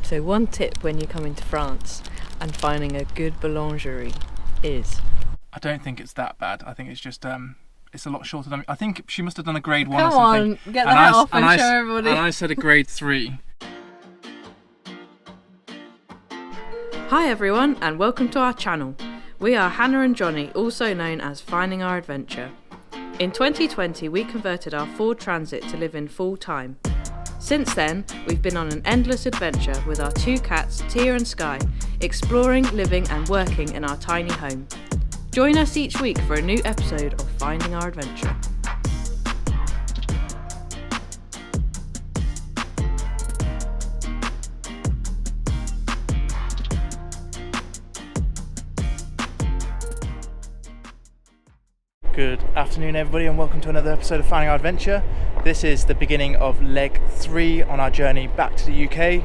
So one tip when you're coming to France and finding a good boulangerie is... I don't think it's that bad. I think it's just it's a lot shorter than... I think she must have done a grade 1 Come or something. on, get the hat off and show everybody. And I said a grade 3. Hi everyone and welcome to our channel. We are Hannah and Jonny, also known as Finding Our Adventure. In 2020 we converted our Ford Transit to live in full time. Since then, we've been on an endless adventure with our 2 cats, Tia and Skye, exploring, living and working in our tiny home. Join us each week for a new episode of Finding Our Adventure. Good afternoon everybody and welcome to another episode of Finding Our Adventure. This is the beginning of leg 3 on our journey back to the UK,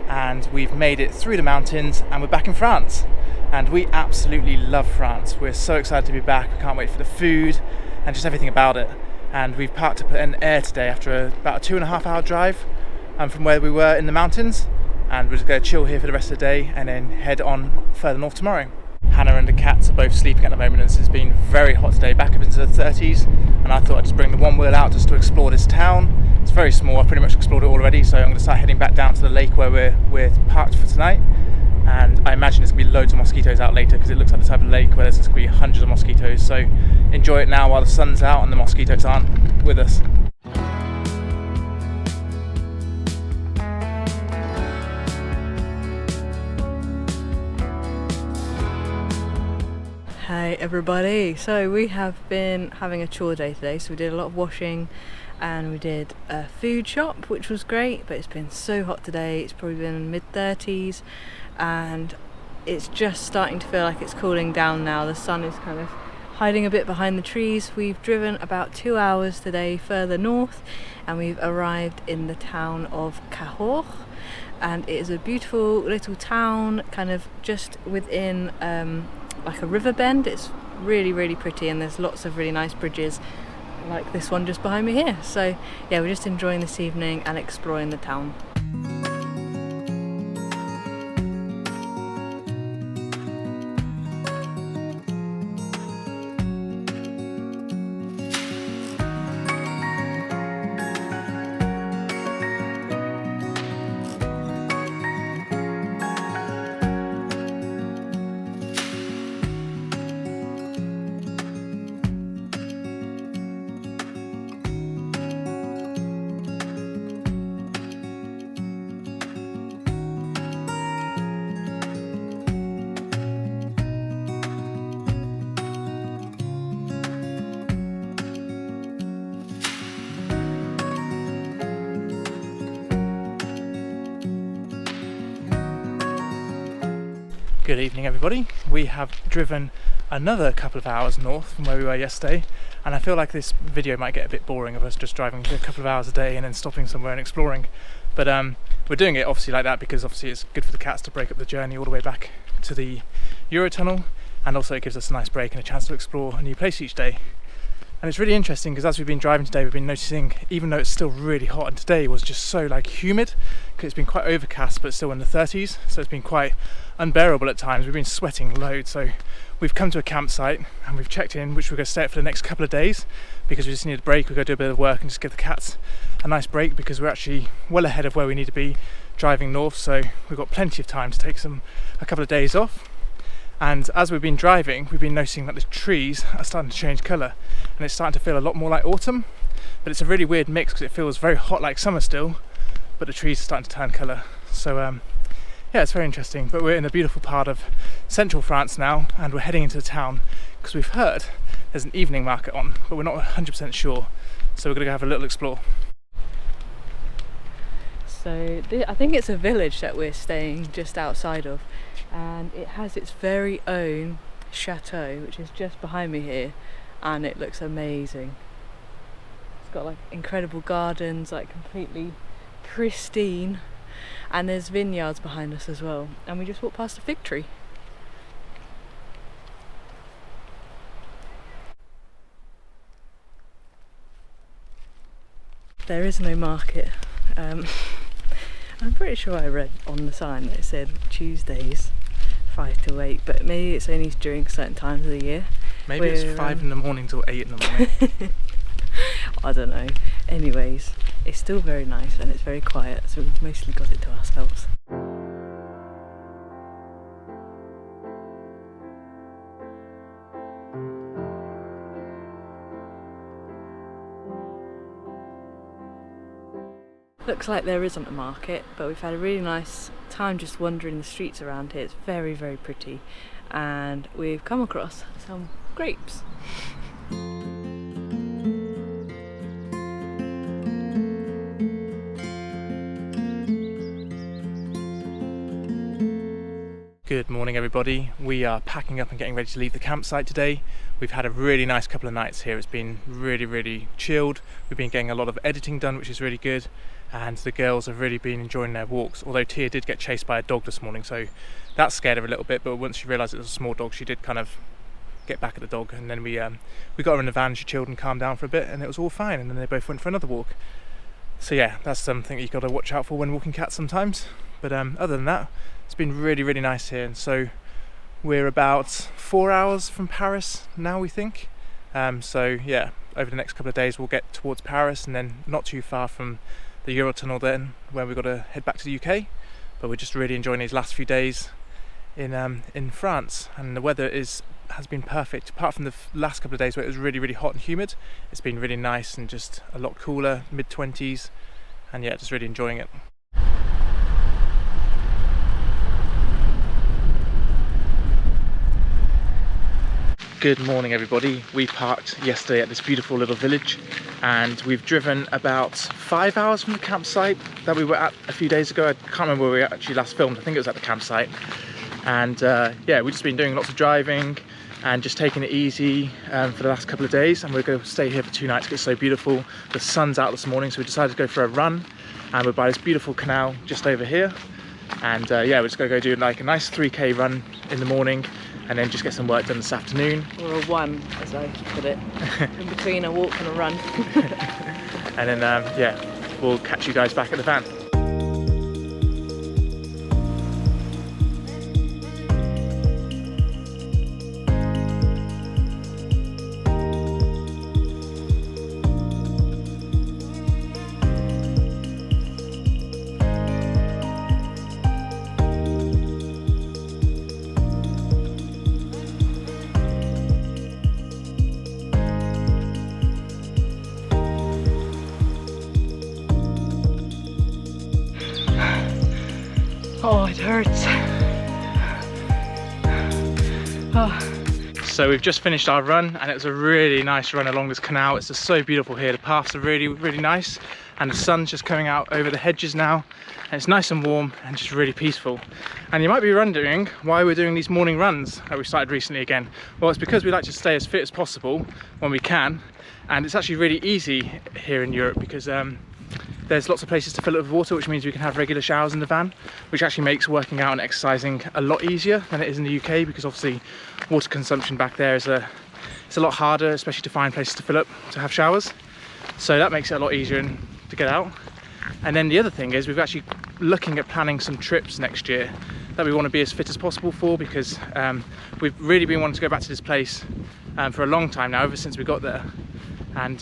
and we've made it through the mountains and we're back in France. And we absolutely love France. We're so excited to be back. We can't wait for the food and just everything about it. And we've parked up in Air today after about a 2.5 hour drive from where we were in the mountains, and we're just going to chill here for the rest of the day and then head on further north tomorrow. Hannah and the cats are both sleeping at the moment, and it's been very hot today, back up into the 30s, and I thought I'd just bring the one wheel out just to explore this town. It's very small, I've pretty much explored it already, so I'm going to start heading back down to the lake where we're parked for tonight. And I imagine there's going to be loads of mosquitoes out later, because it looks like the type of lake where there's going to be hundreds of mosquitoes, so enjoy it now while the sun's out and the mosquitoes aren't with us. Hey everybody, so we have been having a chore day today, so we did a lot of washing and we did a food shop, which was great, but it's been so hot today. It's probably been mid-30s and it's just starting to feel like it's cooling down now. The sun is kind of hiding a bit behind the trees. We've driven about 2 hours today further north and we've arrived in the town of Cahors, and it is a beautiful little town kind of just within like a river bend. It's really pretty, and there's lots of really nice bridges like this one just behind me here. So yeah, we're just enjoying this evening and exploring the town. Good evening everybody. We have driven another couple of hours north from where we were yesterday, and I feel like this video might get a bit boring of us just driving a couple of hours a day and then stopping somewhere and exploring, but we're doing it obviously like that because obviously it's good for the cats to break up the journey all the way back to the Eurotunnel, and also it gives us a nice break and a chance to explore a new place each day. And it's really interesting because as we've been driving today, we've been noticing, even though it's still really hot, and today was just so humid because it's been quite overcast but still in the 30s, so it's been quite unbearable at times. We've been sweating loads, so we've come to a campsite and we've checked in, which we're going to stay at for the next couple of days because we just need a break. We're going to do a bit of work and just give the cats a nice break because we're actually well ahead of where we need to be driving north, so we've got plenty of time to take a couple of days off. And as we've been driving, we've been noticing that the trees are starting to change colour, and it's starting to feel a lot more like autumn, but it's a really weird mix because it feels very hot like summer still, but the trees are starting to turn colour. So yeah, it's very interesting. But we're in a beautiful part of central France now, and we're heading into the town because we've heard there's an evening market on, but we're not 100% sure, so we're going to go have a little explore. So I think it's a village that we're staying just outside of, and it has its very own chateau, which is just behind me here, and it looks amazing. It's got like incredible gardens, like completely pristine, and there's vineyards behind us as well, and we just walked past a fig tree. There is no market. I'm pretty sure I read on the sign that it said Tuesdays 5 till 8, but maybe it's only during certain times of the year. Maybe it's 5 in the morning till 8 in the morning. I don't know. Anyways, it's still very nice and it's very quiet, so we've mostly got it to ourselves. Looks like there isn't a market, but we've had a really nice time just wandering the streets around here. It's very, very pretty, and we've come across some grapes. Good morning everybody. We are packing up and getting ready to leave the campsite today. We've had a really nice couple of nights here. It's been really chilled. We've been getting a lot of editing done, which is really good, and the girls have really been enjoying their walks, although Tia did get chased by a dog this morning, so that scared her a little bit, but once she realised it was a small dog, she did kind of get back at the dog, and then we got her in the van, she chilled and calmed down for a bit, and it was all fine, and then they both went for another walk. So yeah, that's something you've got to watch out for when walking cats sometimes. But other than that, it's been really nice here, and so we're about 4 hours from Paris now, we think. So yeah, over the next couple of days we'll get towards Paris, and then not too far from the Eurotunnel then, where we've got to head back to the UK. But we're just really enjoying these last few days in France, and the weather has been perfect. Apart from the last couple of days where it was really hot and humid, it's been really nice and just a lot cooler, mid-20s, and yeah, just really enjoying it. Good morning everybody. We parked yesterday at this beautiful little village, and we've driven about 5 hours from the campsite that we were at a few days ago. I can't remember where we actually last filmed. I think it was at the campsite. And yeah, we've just been doing lots of driving and just taking it easy for the last couple of days, and we're going to stay here for 2 nights because it's so beautiful. The sun's out this morning, so we decided to go for a run, and we're by this beautiful canal just over here. And yeah, we're just going to go do like a nice 3k run in the morning, and then just get some work done this afternoon. Or a one, as I put it, in between a walk and a run. And then yeah, we'll catch you guys back at the van. Oh, it hurts. Oh. So we've just finished our run, and it was a really nice run along this canal. It's just so beautiful here. The paths are really nice, and the sun's just coming out over the hedges now, and it's nice and warm and just really peaceful. And you might be wondering why we're doing these morning runs that we started recently again. Well, it's because we like to stay as fit as possible when we can, and it's actually really easy here in Europe because there's lots of places to fill it with water, which means we can have regular showers in the van, which actually makes working out and exercising a lot easier than it is in the UK, because obviously water consumption back there is it's a lot harder, especially to find places to fill up to have showers. So that makes it a lot easier to get out. And then the other thing is we're actually looking at planning some trips next year that we want to be as fit as possible for, because we've really been wanting to go back to this place for a long time now, ever since we got there. And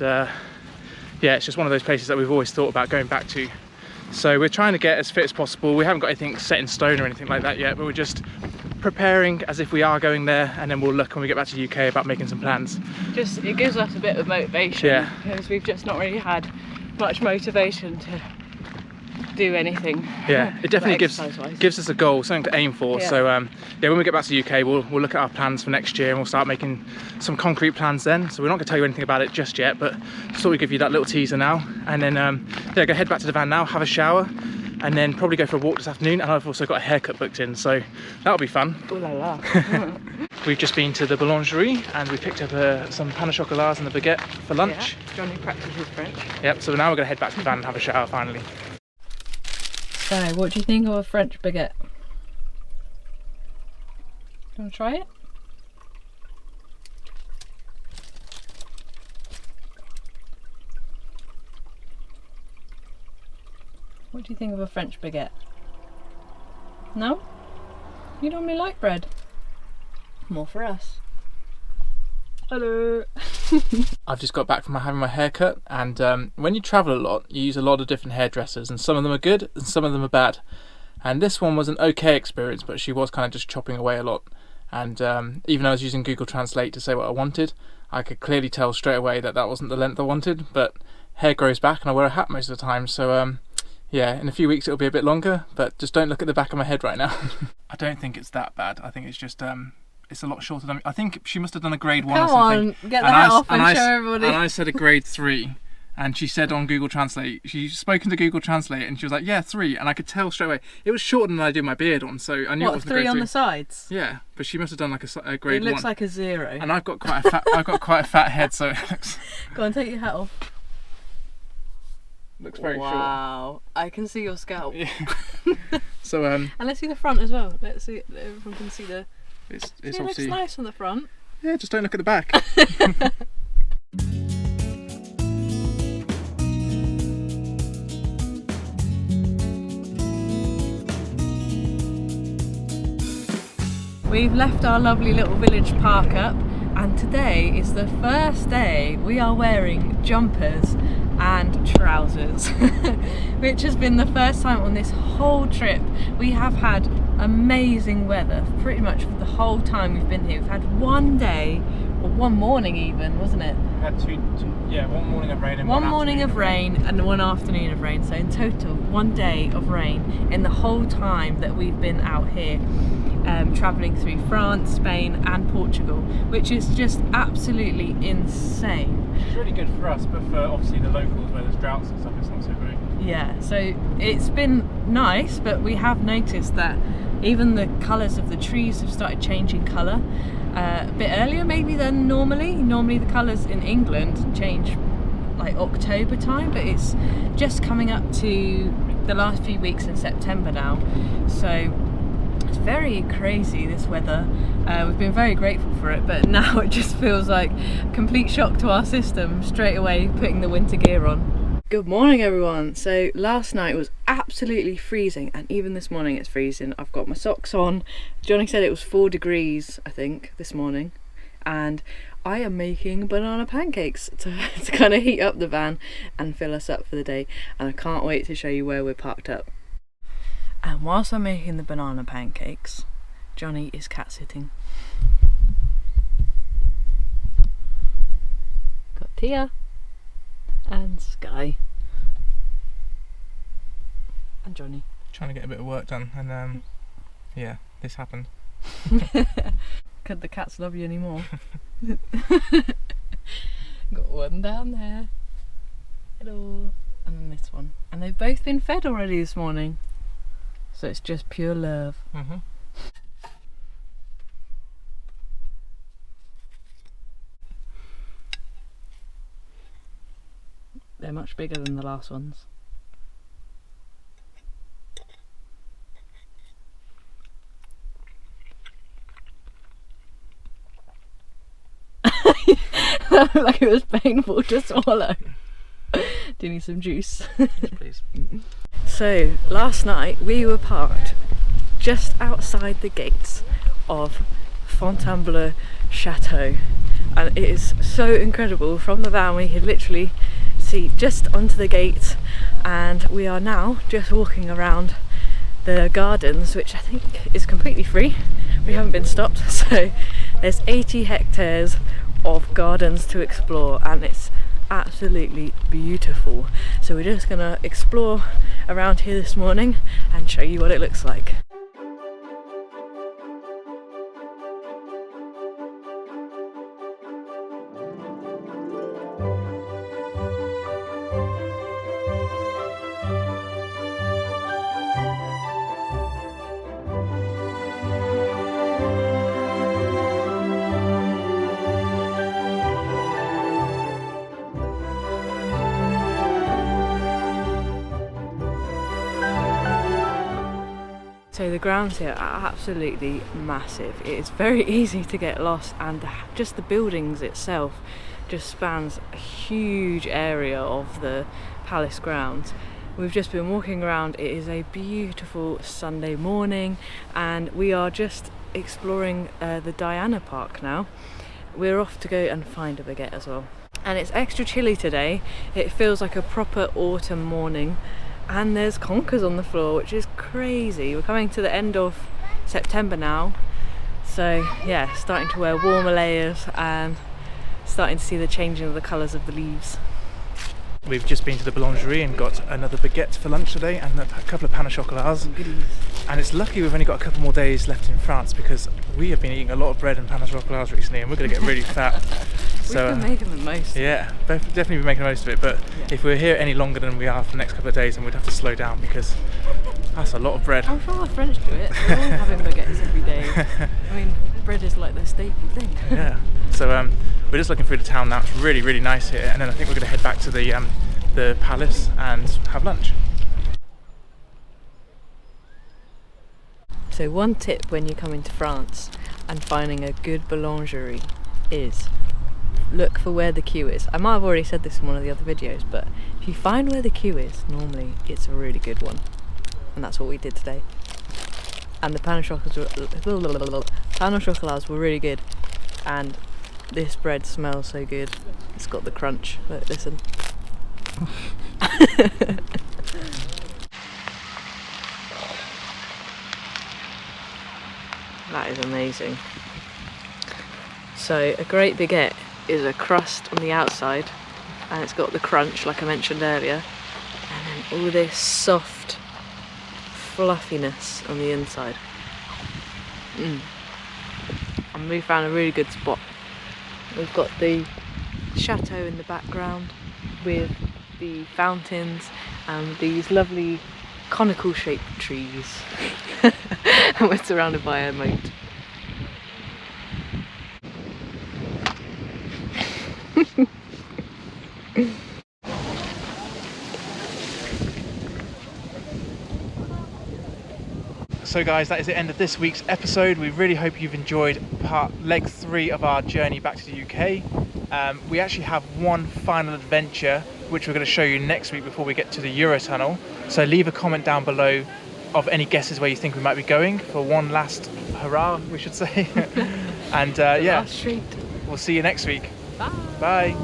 yeah, it's just one of those places that we've always thought about going back to. So we're trying to get as fit as possible. We haven't got anything set in stone or anything like that yet, but we're just preparing as if we are going there, and then we'll look when we get back to the UK about making some plans. It gives us a bit of motivation, yeah, because we've just not really had much motivation to do anything. Yeah, it definitely gives us a goal, something to aim for. Yeah. So yeah, when we get back to the UK, we'll look at our plans for next year, and we'll start making some concrete plans then. So we're not going to tell you anything about it just yet, but just thought we'd give you that little teaser now. And then yeah, go head back to the van now, have a shower, and then probably go for a walk this afternoon. And I've also got a haircut booked in, so that'll be fun. Ooh la la. We've just been to the boulangerie, and we picked up some pain au chocolat and a baguette for lunch. Yeah, Johnny practices his French. Yep, so now we're going to head back to the van and have a shower finally. So, what do you think of a French baguette? Do you want to try it? What do you think of a French baguette? No? You normally like bread? More for us. Hello. I've just got back from having my hair cut, and when you travel a lot, you use a lot of different hairdressers, and some of them are good and some of them are bad. And this one was an okay experience, but she was kind of just chopping away a lot. And even though I was using Google Translate to say what I wanted, I could clearly tell straight away that that wasn't the length I wanted. But hair grows back, and I wear a hat most of the time, so yeah, in a few weeks it'll be a bit longer, but just don't look at the back of my head right now. I don't think it's that bad. I think it's just it's a lot shorter than I think she must have done a grade 1 or something. Come on, get the hat off and show everybody. And I said a grade 3, and she said on Google Translate, she's spoken to Google Translate, and she was like, yeah, 3, and I could tell straight away. It was shorter than I did my beard on, so I knew it wasn't a grade 3. 3 on the sides? Yeah, but she must have done like a grade 1. It looks like a 0. And I've got quite a fat head, so it looks... Go on, take your hat off. Looks very short. Wow, I can see your scalp. Yeah. So and let's see the front as well. Let's see, everyone can see the... It's it obviously looks nice on the front. Yeah, just don't look at the back. We've left our lovely little village park up, and today is the first day we are wearing jumpers and trousers, which has been the first time on this whole trip. We have had amazing weather pretty much for the whole time we've been here. We've had one day, or one morning even, wasn't it? We had one morning of rain and one morning of rain and one afternoon of rain, so in total 1 day of rain in the whole time that we've been out here. Travelling through France, Spain and Portugal, which is just absolutely insane. It's really good for us, but for obviously the locals where there's droughts and stuff, it's not so great. Yeah, so it's been nice, but we have noticed that even the colours of the trees have started changing colour a bit earlier maybe than normally. Normally the colours in England change like October time, but it's just coming up to the last few weeks in September now, so it's very crazy, this weather. We've been very grateful for it, but now it just feels like a complete shock to our system straight away putting the winter gear on. Good morning everyone. So last night was absolutely freezing, and even this morning it's freezing. I've got my socks on. Jonny said it was 4 degrees I think this morning, and I am making banana pancakes to kind of heat up the van and fill us up for the day, and I can't wait to show you where we're parked up. And whilst I'm making the banana pancakes, Jonny is cat sitting. Got Tia and Skye and Jonny. Trying to get a bit of work done, and yeah, this happened. Could the cats love you anymore? Got one down there. Hello. And then this one. And they've both been fed already this morning. So it's just pure love. Mm-hmm. They're much bigger than the last ones. Like it was painful to swallow. Do you need some juice? Yes, please. So last night we were parked just outside the gates of Fontainebleau Chateau, and it is so incredible. From the van we could literally see just onto the gate, and we are now just walking around the gardens, which I think is completely free. We haven't been stopped, so there's 80 hectares of gardens to explore, and it's absolutely beautiful. So we're just gonna explore around here this morning and show you what it looks like. So the grounds here are absolutely massive. It is very easy to get lost, and just the buildings itself just spans a huge area of the palace grounds. We've just been walking around. It is a beautiful Sunday morning and we are just exploring the Diana Park now. We're off to go and find a baguette as well. And it's extra chilly today. It feels like a proper autumn morning and there's conkers on the floor, which is crazy. We're coming to the end of September now, so yeah, starting to wear warmer layers and starting to see the changing of the colours of the leaves. We've just been to the boulangerie and got another baguette for lunch today and a couple of pain au chocolats. And it's lucky we've only got a couple more days left in France because we have been eating a lot of bread and pain au chocolats recently and we're going to get really fat. So, we've been making the most. Yeah, definitely been making the most of it, but if we're here any longer than we are for the next couple of days then we'd have to slow down because that's a lot of bread. I'm sure the French do it. They're all having baguettes every day. I mean, bread is like their staple thing. Yeah. So we're just looking through the town now. It's really, really nice here, and then I think we're going to head back to the palace and have lunch. So one tip when you come into France and finding a good boulangerie is look for where the queue is. I might have already said this in one of the other videos, but if you find where the queue is, normally it's a really good one. And that's what we did today. And the pain au chocolats were really good. And this bread smells so good. It's got the crunch. Look, listen. That is amazing. So a great baguette is a crust on the outside and it's got the crunch like I mentioned earlier, and then all this soft fluffiness on the inside. And we found a really good spot. We've got the chateau in the background with the fountains and these lovely conical shaped trees. And we're surrounded by a moat. So guys, that is the end of this week's episode. We really hope you've enjoyed leg 3 of our journey back to the UK. We actually have one final adventure which we're going to show you next week before we get to the Eurotunnel. So leave a comment down below of any guesses where you think we might be going for one last hurrah, we should say. And yeah, Last treat. We'll see you next week. Bye. Bye.